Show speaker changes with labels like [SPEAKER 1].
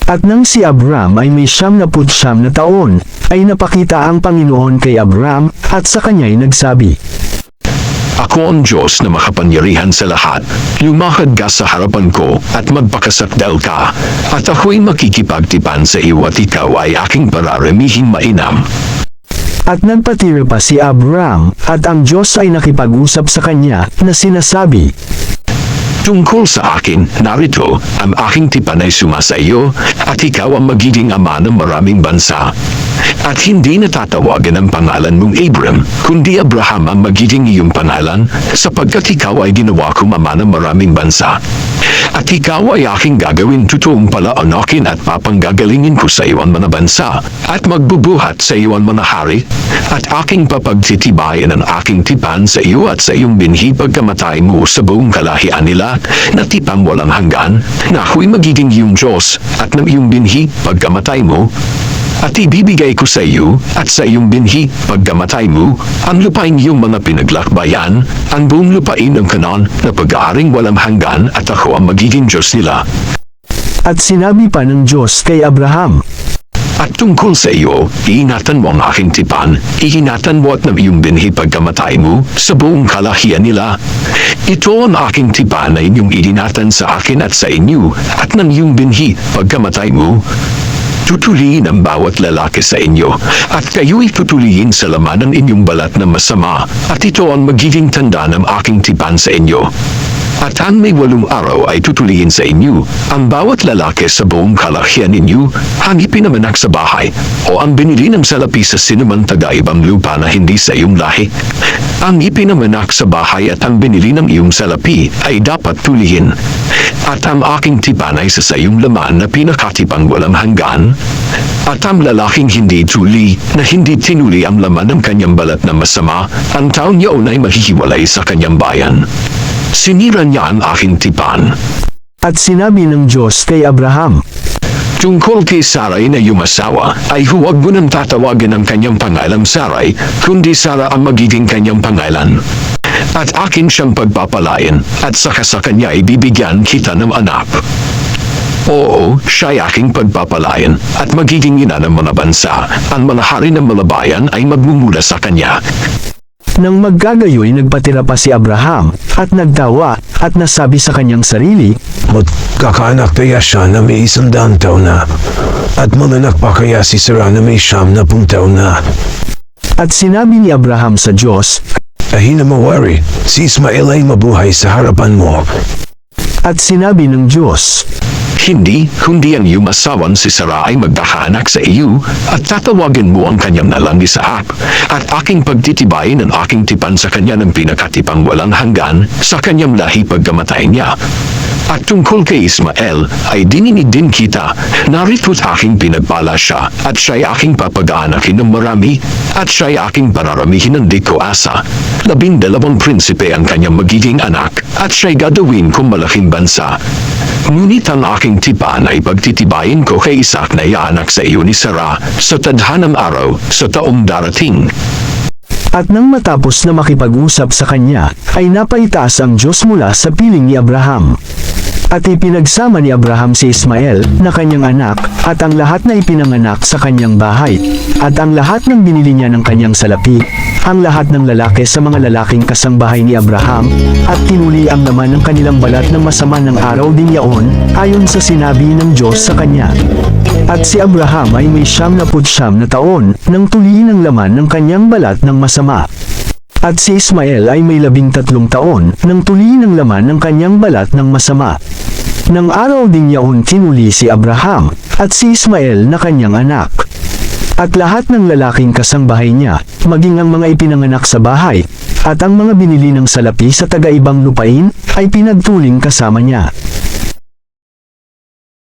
[SPEAKER 1] At nang si Abram ay may 99 na taon, ay napakita ang Panginoon kay Abram, at sa kanya'y nagsabi,
[SPEAKER 2] Ako ang Diyos na makapangyarihan sa lahat. Lumakad ka sa harapan ko at magpakasakdal ka, at ako'y makikipagtipan sa iyo at ikaw ay aking pararamihing mainam.
[SPEAKER 1] At nagpatira pa si Abram, at ang Diyos ay nakipag-usap sa kanya, na sinasabi,
[SPEAKER 2] Tungkol sa akin, narito, ang aking tipan ay sumasa iyo, at ikaw ang magiging ama ng maraming bansa. At hindi natatawagan ang pangalan mong Abram, kundi Abraham ang magiging iyong pangalan, sapagkat ikaw ay ginawa kong ama ng maraming bansa. At ikaw ay aking gagawin totoong palaanakin at papanggagalingin ko sa iyo ang mga bansa, at magbubuhat sa iyo ang mga hari, at aking papagtitibayan ang aking tipan sa iyo at sa iyong binhi pagkamatay mo sa buong kalahian nila, na tipang walang hanggan, na ako'y magiging iyong Diyos, at ng iyong binhi pagkamatay mo, at ibibigay ko sa iyo, at sa iyong binhi, pagkamatay mo, ang lupaing iyong mga pinaglakbayan, ang buong lupain ng Kanaan, na pag-aaring walang hanggan, at ako ang magiging Diyos nila.
[SPEAKER 1] At sinabi pa ng Diyos kay Abraham,
[SPEAKER 2] At tungkol sa iyo, iingatan mo ang aking tipan, iingatan mo at ng iyong binhi pagkamatay mo, sa buong kalahian nila. Ito ang aking tipan na inyong iingatan sa akin at sa inyo, at ng iyong binhi pagkamatay mo. Tutuliin ang bawat lalaki sa inyo, at kayo'y tutuliin sa laman ng inyong balat na masama, at ito ang magiging tanda ng aking tipan sa inyo. At ang may 8 araw ay tutuliin sa inyo, ang bawat lalaki sa buong kalahian ninyo, ang ipinamanak sa bahay, o ang binili ng salapi sa sinumang taga-ibang lupa na hindi sa iyong lahi. Ang ipinamanak sa bahay at ang binili ng iyong salapi ay dapat tulihin. At ang aking tipan ay sa iyong laman na pinakatipang walang hanggan. At ang lalaking hindi tuli, na hindi tinuli ang laman ng kanyang balat na masama, ang taon niyaon ay mahihiwalay sa kanyang bayan. Sinira niya ang aking tipan.
[SPEAKER 1] at sinabi ng Diyos kay Abraham,
[SPEAKER 2] Tungkol kay Sarai na iyong asawa, ay huwag mo nang tatawagan ang kanyang pangalang Sarai, kundi Sara ang magiging kanyang pangalan. At akin siyang pagpapalain, at saka sa kanya ibibigyan kita ng anak. Oo, siya'y aking pagpapalain, at magiging ina ng mga bansa. Ang mga hari ng mga bayan ay magmumula sa kanya.
[SPEAKER 1] Nang magkagayoy nagpatira pa si Abraham, at nagtawa, at nasabi sa kanyang sarili,
[SPEAKER 3] Magkakaanak kaya siya na may 100 taon na, at mananak pa kaya si Sarah na may 90 taon na.
[SPEAKER 1] At sinabi ni Abraham sa Diyos,
[SPEAKER 3] Ay na mawari, si Ismael ay mabuhay sa harapan mo.
[SPEAKER 1] at sinabi ng Diyos,
[SPEAKER 2] Hindi, kundi ang iyong asawan si Sarah ay magkakaanak sa iyo, at tatawagin mo ang kanyang nalang Isaak, at aking pagtitibayin ang aking tipan sa kanya ng pinakatipang walang hanggan sa kanyang lahi pagkamatay niya. At tungkol kay Ismael, ay dininig din kita, narito't aking pinagpala siya, at siya'y aking papag-aanakin ng marami, at siya'y aking pararamihin ng di ko asa. 12 prinsipe ang kanyang magiging anak, at siya'y gagawin kong malaking bansa. Ngunit ang aking tipan ay pagtitibayin ko kay Isaak na iaanak sa iyo ni Sarah sa tadhanang araw sa taong darating.
[SPEAKER 1] At nang matapos na makipag-usap sa kanya, ay napaitaas ang Diyos mula sa piling ni Abraham. At ipinagsama ni Abraham si Ismael na kanyang anak, at ang lahat na ipinanganak sa kanyang bahay, at ang lahat ng binili niya ng kanyang salapi, ang lahat ng lalaki sa mga lalaking kasangbahay ni Abraham, at tinuli ang laman ng kanilang balat ng masama ng araw din yaon, ayon sa sinabi ng Diyos sa kanya. At si Abraham ay may 99 na taon, nang tuliin ang laman ng kanyang balat ng masama. At si Ismael ay may 13 taon, nang tuliin ang laman ng kanyang balat ng masama. Nang araw ding yaon tinuli si Abraham, at si Ismael na kanyang anak. At lahat ng lalaking kasangbahay niya, maging ang mga ipinanganak sa bahay, at ang mga binili ng salapi sa taga-ibang lupain, ay pinagtuling kasama niya.